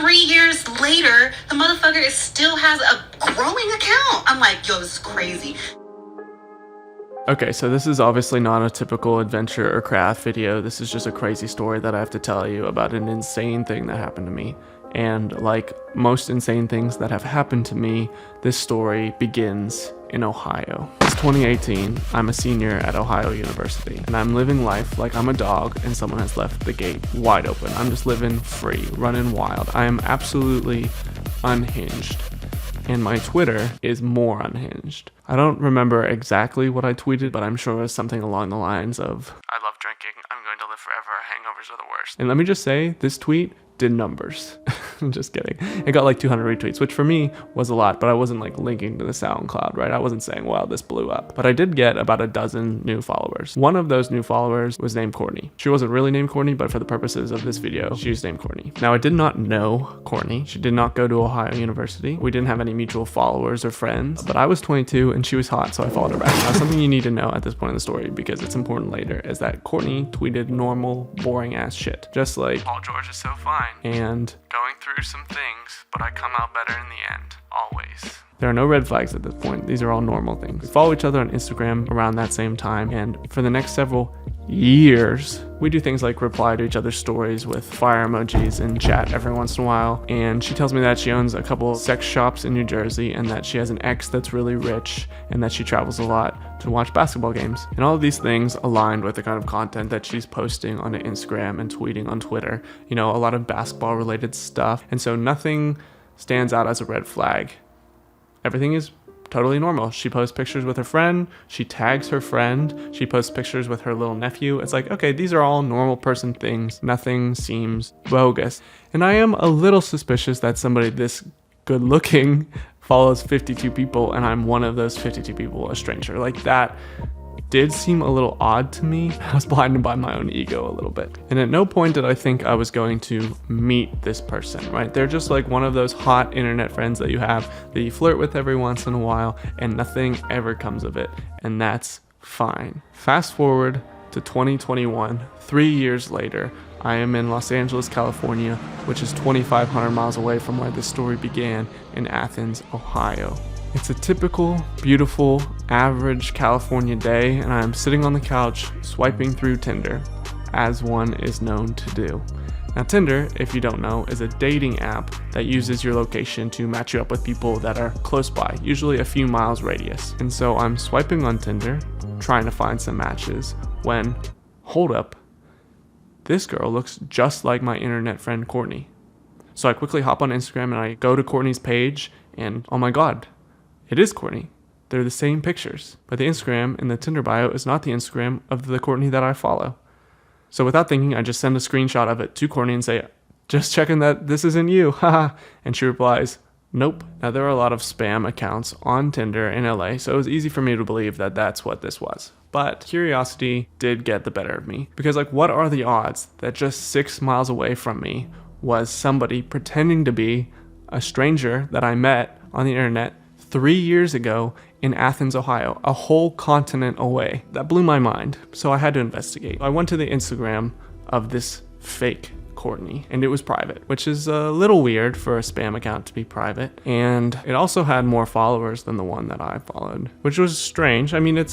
3 years later, the motherfucker still has a growing account. I'm like, yo, this is crazy. Okay, so this is obviously not a typical adventure or craft video. This is just a crazy story that I have to tell you about an insane thing that happened to me. And like most insane things that have happened to me, this story begins in Ohio. It's 2018, I'm a senior at Ohio University, and I'm living life like I'm a dog and someone has left the gate wide open. I'm just living free, running wild. I am absolutely unhinged. And my Twitter is more unhinged. I don't remember exactly what I tweeted, but I'm sure it was something along the lines of, "I love drinking, I'm going to live forever, hangovers are the worst." And let me just say, this tweet did numbers. I'm just kidding. It got like 200 retweets, which for me was a lot, but I wasn't like linking to the SoundCloud, right? I wasn't saying, wow, this blew up. But I did get about a dozen new followers. One of those new followers was named Courtney. She wasn't really named Courtney, but for the purposes of this video, she was named Courtney. Now, I did not know Courtney. She did not go to Ohio University. We didn't have any mutual followers or friends, but I was 22 and she was hot, so I followed her back. Now, something you need to know at this point in the story, because it's important later, is that Courtney tweeted normal, boring ass shit. Just like, Paul George is so fine, and going through some things, but I come out better in the end, always. There are no red flags at this point. These are all normal things. We follow each other on Instagram around that same time, and for the next several years, we do things like reply to each other's stories with fire emojis and chat every once in a while. And she tells me that she owns a couple sex shops in New Jersey and that she has an ex that's really rich and that she travels a lot to watch basketball games. And all of these things aligned with the kind of content that she's posting on Instagram and tweeting on Twitter. You know, a lot of basketball related stuff. And so nothing stands out as a red flag. Everything is totally normal. She posts pictures with her friend, she tags her friend, she posts pictures with her little nephew. It's like, okay, these are all normal person things. Nothing seems bogus. And I am a little suspicious that somebody this good looking follows 52 people and I'm one of those 52 people, a stranger. Like, that did seem a little odd to me. I was blinded by my own ego a little bit. And at no point did I think I was going to meet this person, right? They're just like one of those hot internet friends that you have that you flirt with every once in a while and nothing ever comes of it. And that's fine. Fast forward to 2021, 3 years later, I am in Los Angeles, California, which is 2,500 miles away from where this story began in Athens, Ohio. It's a typical, beautiful, average California day, and I am sitting on the couch swiping through Tinder, as one is known to do. Now, Tinder, if you don't know, is a dating app that uses your location to match you up with people that are close by, usually a few miles radius. And so I'm swiping on Tinder, trying to find some matches, when, hold up, this girl looks just like my internet friend Courtney. So I quickly hop on Instagram and I go to Courtney's page, and oh my god, it is Courtney. They're the same pictures, but the Instagram in the Tinder bio is not the Instagram of the Courtney that I follow. So without thinking, I just send a screenshot of it to Courtney and say, "Just checking that this isn't you, haha." And she replies, "Nope." Now, there are a lot of spam accounts on Tinder in LA, so it was easy for me to believe that that's what this was. But curiosity did get the better of me, because like, what are the odds that just 6 miles away from me was somebody pretending to be a stranger that I met on the internet 3 years ago in Athens, Ohio, a whole continent away? That blew my mind, so I had to investigate. I went to the Instagram of this fake Courtney, and it was private, which is a little weird for a spam account to be private. And it also had more followers than the one that I followed, which was strange. I mean,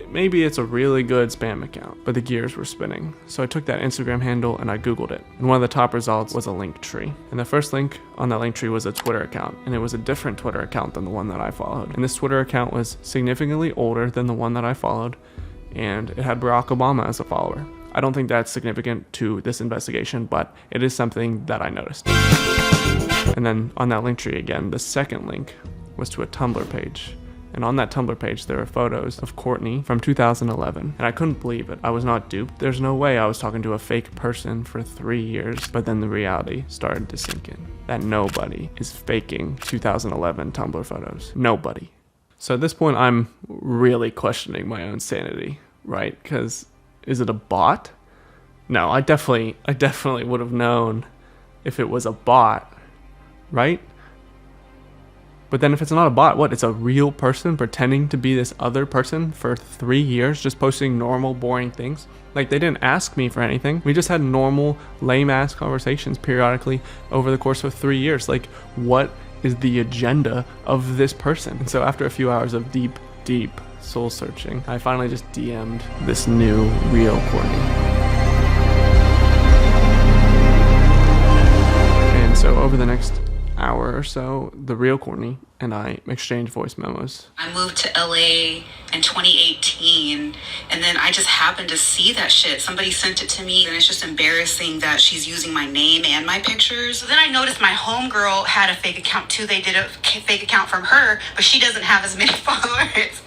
maybe it's a really good spam account, but the gears were spinning. So I took that Instagram handle and I Googled it. And one of the top results was a link tree. And the first link on that link tree was a Twitter account. And it was a different Twitter account than the one that I followed. And this Twitter account was significantly older than the one that I followed. And it had Barack Obama as a follower. I don't think that's significant to this investigation, but it is something that I noticed. And then on that link tree again, the second link was to a Tumblr page. And on that Tumblr page, there are photos of Courtney from 2011. And I couldn't believe it. I was not duped. There's no way I was talking to a fake person for 3 years. But then the reality started to sink in. That nobody is faking 2011 Tumblr photos. Nobody. So at this point, I'm really questioning my own sanity, right? Because is it a bot? No, I definitely would have known if it was a bot, right? But then if it's not a bot, what? It's a real person pretending to be this other person for 3 years, just posting normal, boring things. Like, they didn't ask me for anything. We just had normal, lame-ass conversations periodically over the course of 3 years. Like, what is the agenda of this person? And so after a few hours of deep, deep soul searching, I finally just DM'd this new real Courtney. And so over the next hour or so, the real Courtney and I exchanged voice memos. I moved to LA in 2018, and then I just happened to see that shit. Somebody sent it to me, and it's just embarrassing that she's using my name and my pictures. So then I noticed my homegirl had a fake account too. They did a fake account from her, but she doesn't have as many followers.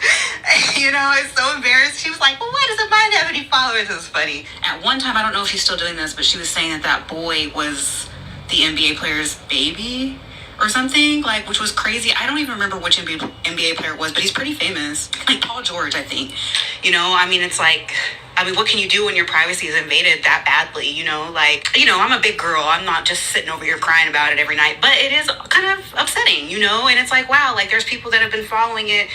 You know, it's so embarrassing. She was like, well, why doesn't mine have any followers? It was funny. At one time, I don't know if she's still doing this, but she was saying that that boy was the NBA player's baby or something, like, which was crazy. I don't even remember which NBA player it was, but he's pretty famous. Like Paul George, I think. You know, I mean, it's like, I mean, what can you do when your privacy is invaded that badly? You know, like, you know, I'm a big girl. I'm not just sitting over here crying about it every night, but it is kind of upsetting, you know? And it's like, wow, like, there's people that have been following it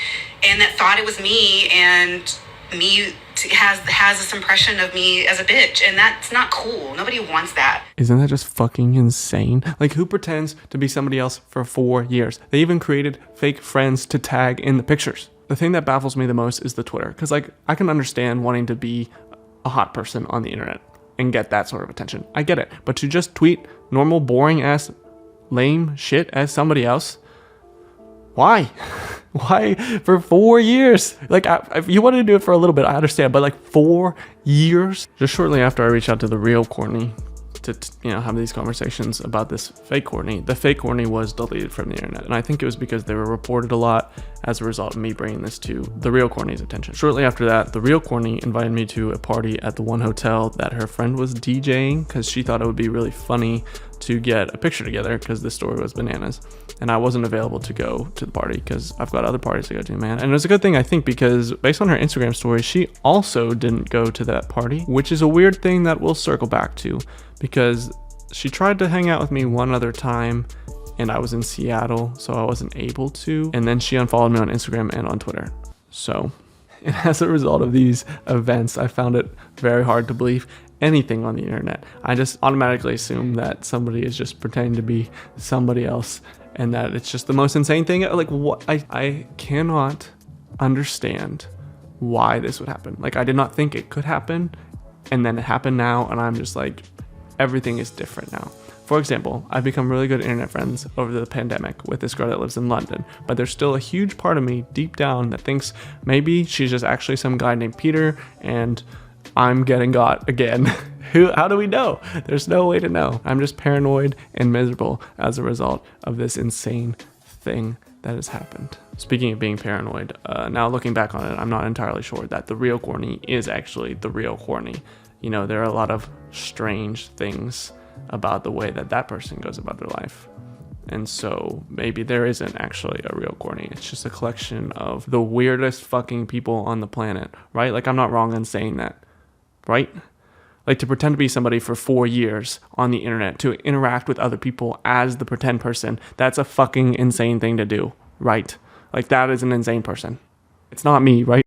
and that thought it was me, and me has this impression of me as a bitch, and that's not cool. Nobody wants that. Isn't that just fucking insane? Like, who pretends to be somebody else for 4 years? They even created fake friends to tag in the pictures. The thing that baffles me the most is the Twitter, because, like, I can understand wanting to be a hot person on the internet and get that sort of attention. I get it. But to just tweet normal, boring ass, lame shit as somebody else, why? Why for 4 years? Like, if you wanted to do it for a little bit, I understand, but like 4 years? Just shortly after I reached out to the real Courtney to, you know, have these conversations about this fake Courtney, the fake Courtney was deleted from the internet. And I think it was because they were reported a lot as a result of me bringing this to the real Courtney's attention. Shortly after that, the real Courtney invited me to a party at the one hotel that her friend was DJing, because she thought it would be really funny to get a picture together, because this story was bananas. And I wasn't available to go to the party because I've got other parties to go to, man. And it was a good thing, I think, because based on her Instagram story, she also didn't go to that party, which is a weird thing that we'll circle back to, because she tried to hang out with me one other time and I was in Seattle, so I wasn't able to. And then she unfollowed me on Instagram and on Twitter. So, and as a result of these events, I found it very hard to believe anything on the internet. I just automatically assume that somebody is just pretending to be somebody else, and that it's just the most insane thing. Like, what? I cannot understand why this would happen. Like, I did not think it could happen, and then it happened now, and I'm just like, everything is different now. For example, I've become really good internet friends over the pandemic with this girl that lives in London, but there's still a huge part of me deep down that thinks maybe she's just actually some guy named Peter, and I'm getting got again. How do we know? There's no way to know. I'm just paranoid and miserable as a result of this insane thing that has happened. Speaking of being paranoid, now looking back on it, I'm not entirely sure that the real Courtney is actually the real Courtney. You know, there are a lot of strange things about the way that that person goes about their life. And so maybe there isn't actually a real Courtney. It's just a collection of the weirdest fucking people on the planet, right? Like, I'm not wrong in saying that, right? Like, to pretend to be somebody for 4 years on the internet, to interact with other people as the pretend person, that's a fucking insane thing to do, right? Like, that is an insane person. It's not me, right?